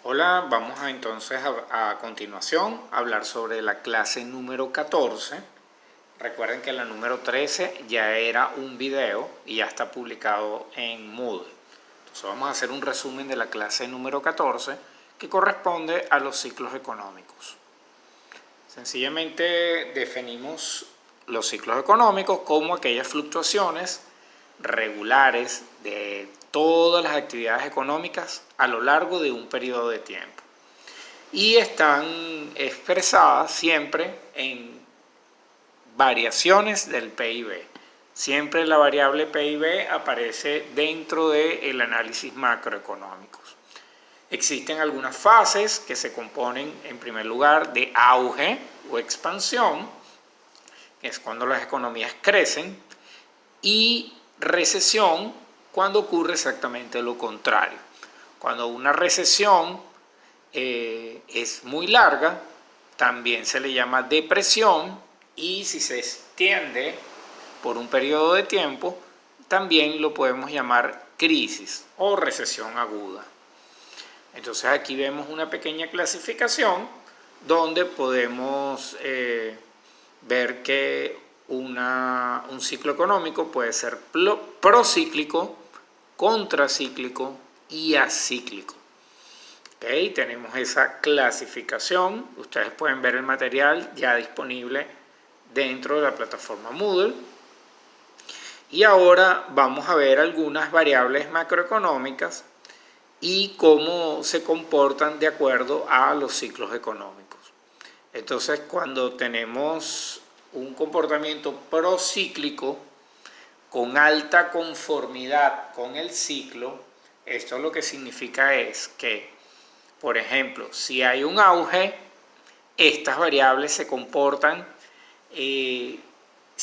Hola, vamos a entonces a continuación a hablar sobre la clase número 14. Recuerden que la número 13 ya era un video y ya está publicado en Moodle. Entonces vamos a hacer un resumen de la clase número 14 que corresponde a los ciclos económicos. Sencillamente definimos los ciclos económicos como aquellas fluctuaciones regulares de todas las actividades económicas a lo largo de un periodo de tiempo y están expresadas siempre en variaciones del PIB. Siempre la variable PIB aparece dentro del análisis macroeconómico. Existen algunas fases que se componen en primer lugar de auge o expansión, que es cuando las economías crecen, y recesión, cuando ocurre exactamente lo contrario. Cuando una recesión es muy larga, también se le llama depresión, y si se extiende por un periodo de tiempo, también lo podemos llamar crisis o recesión aguda. Entonces aquí vemos una pequeña clasificación donde podemos ver que un ciclo económico puede ser procíclico, contracíclico y acíclico. ¿Okay? Tenemos esa clasificación. Ustedes pueden ver el material ya disponible dentro de la plataforma Moodle. Y ahora vamos a ver algunas variables macroeconómicas y cómo se comportan de acuerdo a los ciclos económicos. Entonces, cuando tenemos un comportamiento procíclico con alta conformidad con el ciclo, esto lo que significa es que, por ejemplo, si hay un auge, estas variables se comportan, si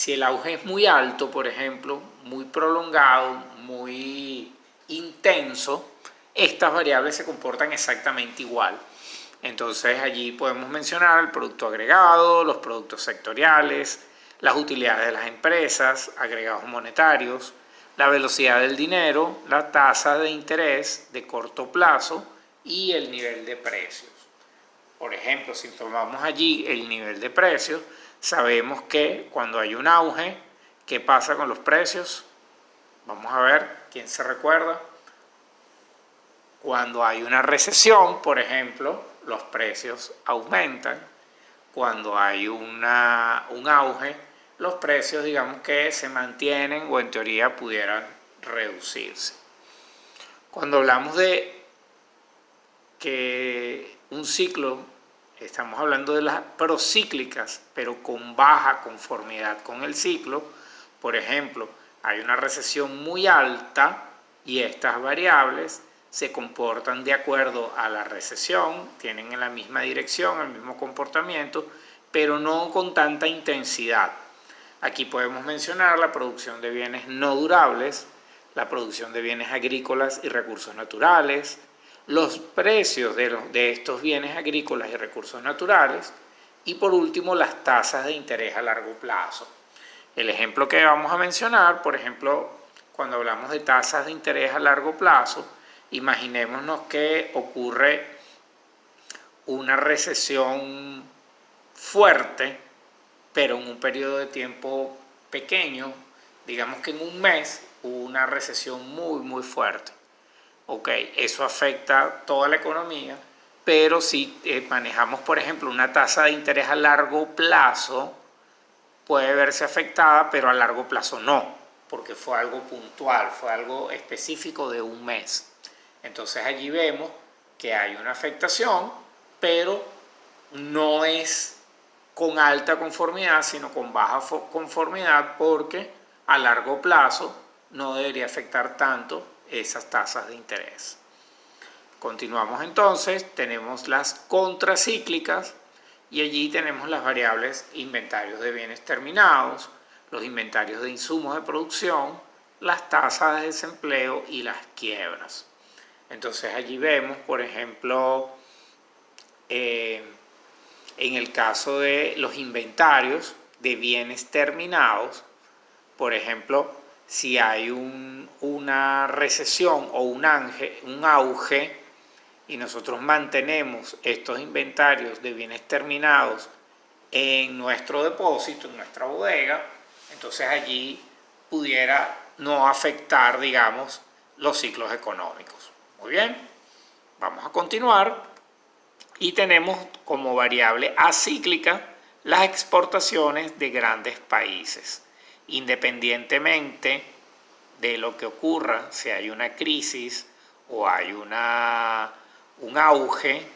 el auge es muy alto, por ejemplo, muy prolongado, muy intenso, estas variables se comportan exactamente igual. Entonces allí podemos mencionar el producto agregado, los productos sectoriales, las utilidades de las empresas, agregados monetarios, la velocidad del dinero, la tasa de interés de corto plazo y el nivel de precios. Por ejemplo, si tomamos allí el nivel de precios, sabemos que cuando hay un auge, ¿qué pasa con los precios? Vamos a ver, ¿quién se recuerda? Cuando hay una recesión, por ejemplo, los precios aumentan. Cuando hay un auge, los precios, digamos que se mantienen o en teoría pudieran reducirse. Cuando hablamos de que un ciclo, estamos hablando de las procíclicas, pero con baja conformidad con el ciclo. Por ejemplo, hay una recesión muy alta y estas variables se comportan de acuerdo a la recesión, tienen en la misma dirección, el mismo comportamiento, pero no con tanta intensidad. Aquí podemos mencionar la producción de bienes no durables, la producción de bienes agrícolas y recursos naturales, los precios de estos bienes agrícolas y recursos naturales, y por último las tasas de interés a largo plazo. El ejemplo que vamos a mencionar, por ejemplo, cuando hablamos de tasas de interés a largo plazo, imaginémonos que ocurre una recesión fuerte, pero en un periodo de tiempo pequeño, digamos que en un mes hubo una recesión muy fuerte. Ok, eso afecta toda la economía, pero si manejamos, por ejemplo, una tasa de interés a largo plazo, puede verse afectada, pero a largo plazo no, porque fue algo puntual, fue algo específico de un mes. Entonces allí vemos que hay una afectación, pero no es con alta conformidad, sino con baja conformidad, porque a largo plazo no debería afectar tanto esas tasas de interés. Continuamos entonces, tenemos las contracíclicas y allí tenemos las variables inventarios de bienes terminados, los inventarios de insumos de producción, las tasas de desempleo y las quiebras. Entonces allí vemos, por ejemplo, en el caso de los inventarios de bienes terminados, por ejemplo, si hay una recesión o un auge y nosotros mantenemos estos inventarios de bienes terminados en nuestro depósito, en nuestra bodega, entonces allí pudiera no afectar, digamos, los ciclos económicos. Muy bien, vamos a continuar y tenemos como variable acíclica las exportaciones de grandes países. Independientemente de lo que ocurra, si hay una crisis o hay un auge,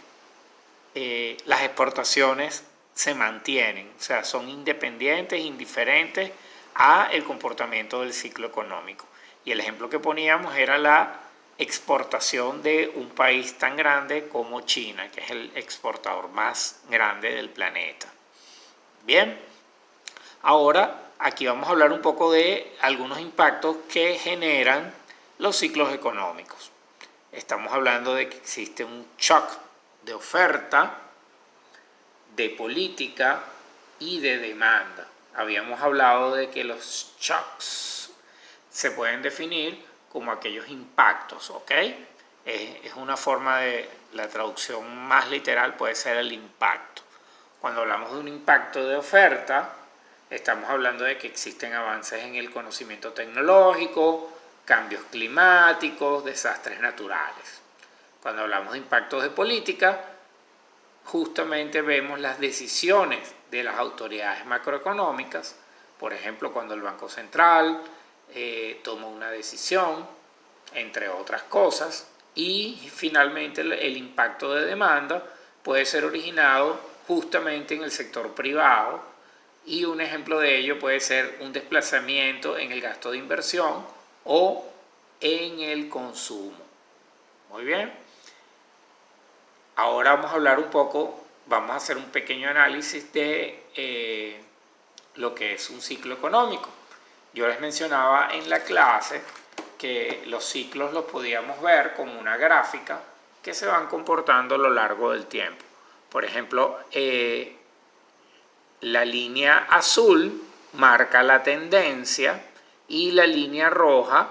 las exportaciones se mantienen, o sea, son independientes, indiferentes a el comportamiento del ciclo económico. Y el ejemplo que poníamos era la exportación de un país tan grande como China, que es el exportador más grande del planeta. Bien, ahora aquí vamos a hablar un poco de algunos impactos que generan los ciclos económicos. Estamos hablando de que existe un shock de oferta, de política y de demanda. Habíamos hablado de que los shocks se pueden definir como aquellos impactos, ¿ok? Es una forma de, la traducción más literal puede ser el impacto. Cuando hablamos de un impacto de oferta, estamos hablando de que existen avances en el conocimiento tecnológico, cambios climáticos, desastres naturales. Cuando hablamos de impactos de política, justamente vemos las decisiones de las autoridades macroeconómicas, por ejemplo, cuando el Banco Central toma una decisión, entre otras cosas, y finalmente el impacto de demanda puede ser originado justamente en el sector privado, y un ejemplo de ello puede ser un desplazamiento en el gasto de inversión o en el consumo. Muy bien. Ahora vamos a hablar un poco, vamos a hacer un pequeño análisis de lo que es un ciclo económico. Yo les mencionaba en la clase que los ciclos los podíamos ver como una gráfica que se van comportando a lo largo del tiempo. Por ejemplo, la línea azul marca la tendencia y la línea roja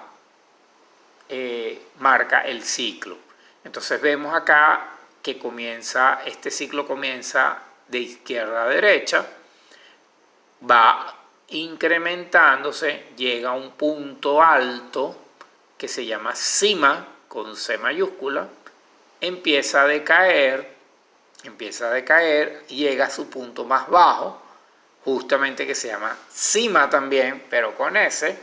marca el ciclo. Entonces vemos acá que este ciclo comienza de izquierda a derecha, va incrementándose, llega a un punto alto que se llama cima, con C mayúscula, empieza a decaer, llega a su punto más bajo, justamente que se llama cima también, pero con S,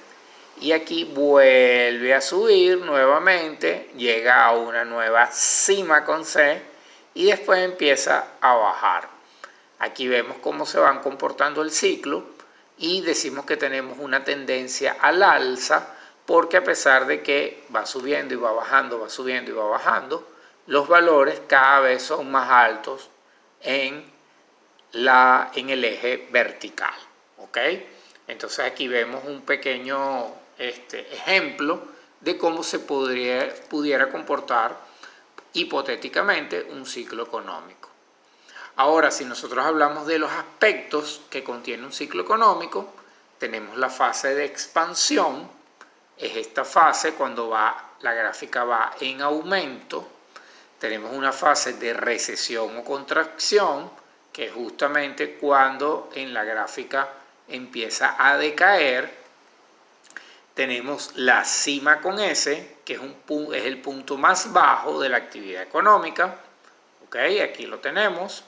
y aquí vuelve a subir nuevamente, llega a una nueva cima con C, y después empieza a bajar. Aquí vemos cómo se van comportando el ciclo y decimos que tenemos una tendencia al alza porque a pesar de que va subiendo y va bajando, va subiendo y va bajando, los valores cada vez son más altos en el eje vertical. ¿Ok? Entonces aquí vemos un pequeño ejemplo de cómo se pudiera comportar hipotéticamente un ciclo económico. Ahora, si nosotros hablamos de los aspectos que contiene un ciclo económico, tenemos la fase de expansión, es esta fase cuando la gráfica va en aumento. Tenemos una fase de recesión o contracción, que es justamente cuando en la gráfica empieza a decaer. Tenemos la cima con S, que es el punto más bajo de la actividad económica. ¿Ok? Aquí lo tenemos.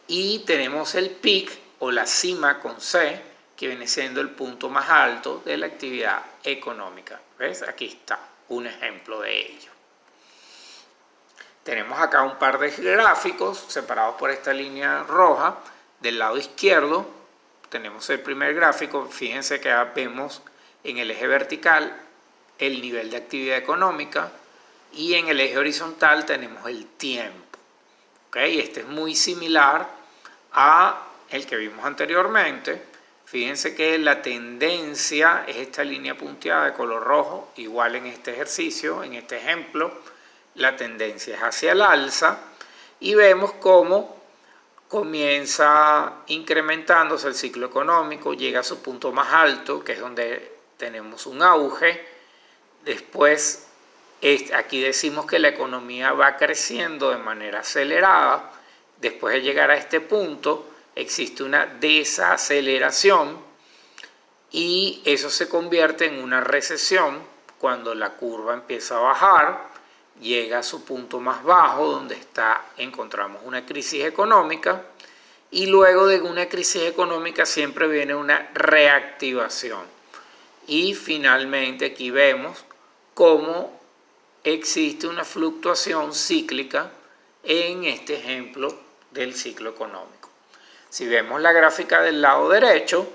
Y tenemos el peak o la cima con C, que viene siendo el punto más alto de la actividad económica. ¿Ves? Aquí está un ejemplo de ello. Tenemos acá un par de gráficos separados por esta línea roja. Del lado izquierdo tenemos el primer gráfico. Fíjense que vemos en el eje vertical el nivel de actividad económica y en el eje horizontal tenemos el tiempo. ¿Okay? Este es muy similar a el que vimos anteriormente. Fíjense que la tendencia es esta línea punteada de color rojo, igual en este ejercicio, en este ejemplo, la tendencia es hacia el alza y vemos cómo comienza incrementándose el ciclo económico, llega a su punto más alto, que es donde tenemos un auge, después Aquí decimos que la economía va creciendo de manera acelerada. Después de llegar a este punto, existe una desaceleración y eso se convierte en una recesión cuando la curva empieza a bajar, llega a su punto más bajo donde encontramos una crisis económica y luego de una crisis económica siempre viene una reactivación. Y finalmente aquí vemos cómo existe una fluctuación cíclica en este ejemplo del ciclo económico. Si vemos la gráfica del lado derecho,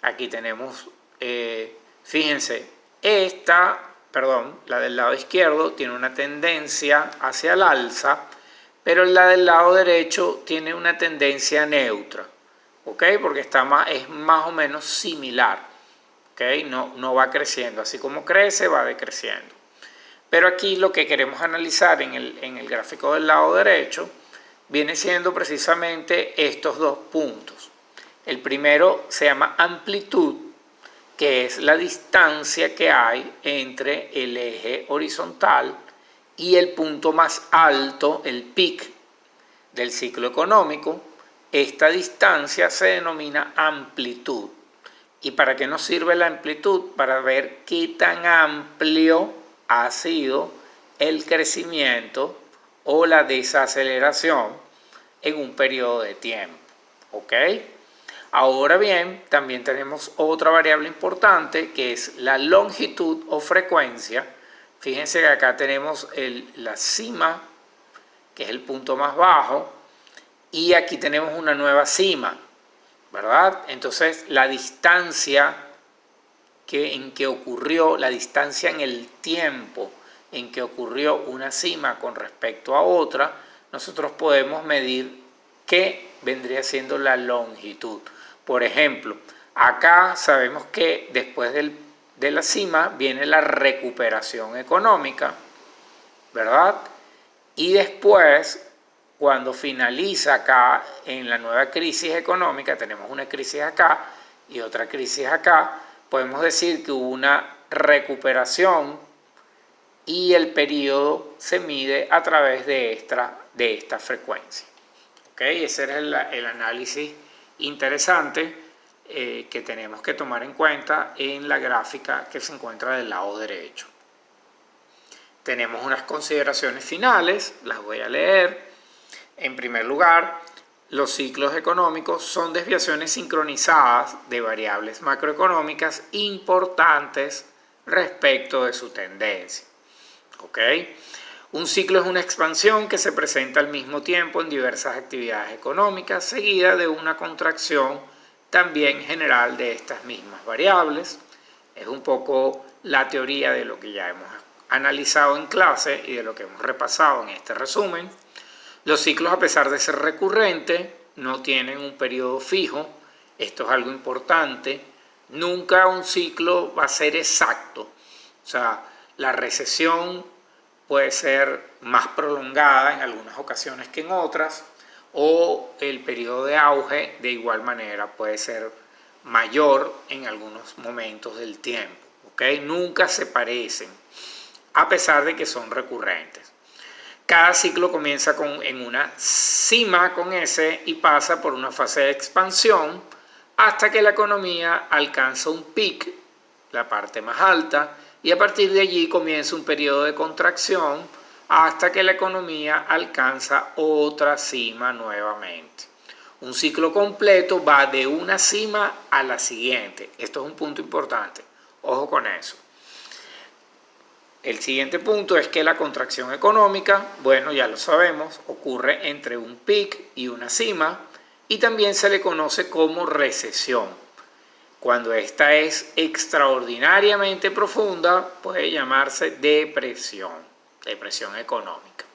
aquí tenemos, fíjense, la del lado izquierdo tiene una tendencia hacia el alza, pero la del lado derecho tiene una tendencia neutra, ¿ok? Porque es más o menos similar, ¿ok? No va creciendo, así como crece, va decreciendo. Pero aquí lo que queremos analizar en el gráfico del lado derecho viene siendo precisamente estos dos puntos. El primero se llama amplitud, que es la distancia que hay entre el eje horizontal y el punto más alto, el pic del ciclo económico. Esta distancia se denomina amplitud. ¿Y para qué nos sirve la amplitud? Para ver qué tan amplio ha sido el crecimiento o la desaceleración en un periodo de tiempo. ¿Ok? Ahora bien, también tenemos otra variable importante que es la longitud o frecuencia. Fíjense que acá tenemos la cima, que es el punto más bajo, y aquí tenemos una nueva cima, ¿verdad? Entonces la distancia en que ocurrió, la distancia en el tiempo en que ocurrió una cima con respecto a otra, nosotros podemos medir qué vendría siendo la longitud. Por ejemplo, acá sabemos que después de la cima viene la recuperación económica, ¿verdad? Y después, cuando finaliza acá en la nueva crisis económica, tenemos una crisis acá y otra crisis acá, podemos decir que hubo una recuperación y el periodo se mide a través de esta frecuencia. ¿Okay? Ese era el análisis interesante que tenemos que tomar en cuenta en la gráfica que se encuentra del lado derecho. Tenemos unas consideraciones finales, las voy a leer. En primer lugar, los ciclos económicos son desviaciones sincronizadas de variables macroeconómicas importantes respecto de su tendencia. ¿Ok? Un ciclo es una expansión que se presenta al mismo tiempo en diversas actividades económicas, seguida de una contracción también general de estas mismas variables. Es un poco la teoría de lo que ya hemos analizado en clase y de lo que hemos repasado en este resumen. Los ciclos, a pesar de ser recurrentes, no tienen un periodo fijo. Esto es algo importante. Nunca un ciclo va a ser exacto. O sea, la recesión puede ser más prolongada en algunas ocasiones que en otras, o el periodo de auge de igual manera puede ser mayor en algunos momentos del tiempo. ¿Okay? Nunca se parecen, a pesar de que son recurrentes. Cada ciclo comienza en una cima con S y pasa por una fase de expansión hasta que la economía alcanza un pic, la parte más alta, y a partir de allí comienza un periodo de contracción hasta que la economía alcanza otra cima nuevamente. Un ciclo completo va de una cima a la siguiente. Esto es un punto importante. Ojo con eso. El siguiente punto es que la contracción económica, bueno, ya lo sabemos, ocurre entre un pic y una cima y también se le conoce como recesión. Cuando esta es extraordinariamente profunda, puede llamarse depresión económica.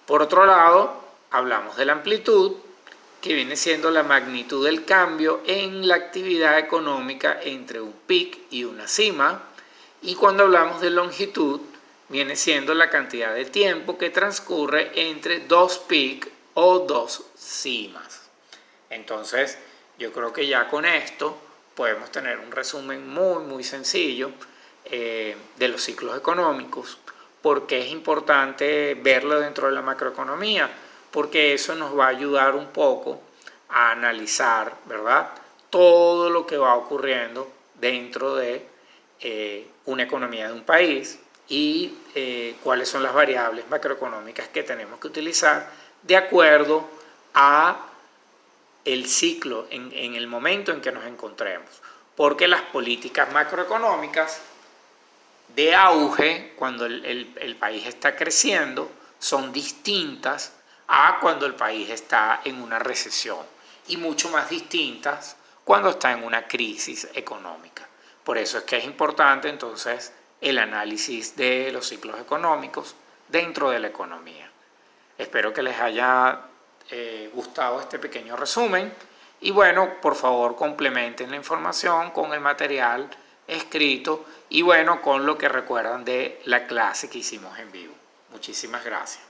Por otro lado, hablamos de la amplitud, que viene siendo la magnitud del cambio en la actividad económica entre un pic y una cima. Y cuando hablamos de longitud, viene siendo la cantidad de tiempo que transcurre entre dos pics o dos cimas. Entonces, yo creo que ya con esto podemos tener un resumen muy sencillo de los ciclos económicos, ¿Por qué es importante verlo dentro de la macroeconomía? Porque eso nos va a ayudar un poco a analizar, ¿verdad?, todo lo que va ocurriendo dentro de una economía de un país y cuáles son las variables macroeconómicas que tenemos que utilizar de acuerdo a el ciclo en el momento en que nos encontremos. Porque las políticas macroeconómicas de auge, cuando el país está creciendo, son distintas a cuando el país está en una recesión y mucho más distintas cuando está en una crisis económica. Por eso es que es importante entonces el análisis de los ciclos económicos dentro de la economía. Espero que les haya gustado este pequeño resumen y bueno, por favor complementen la información con el material escrito y bueno, con lo que recuerdan de la clase que hicimos en vivo. Muchísimas gracias.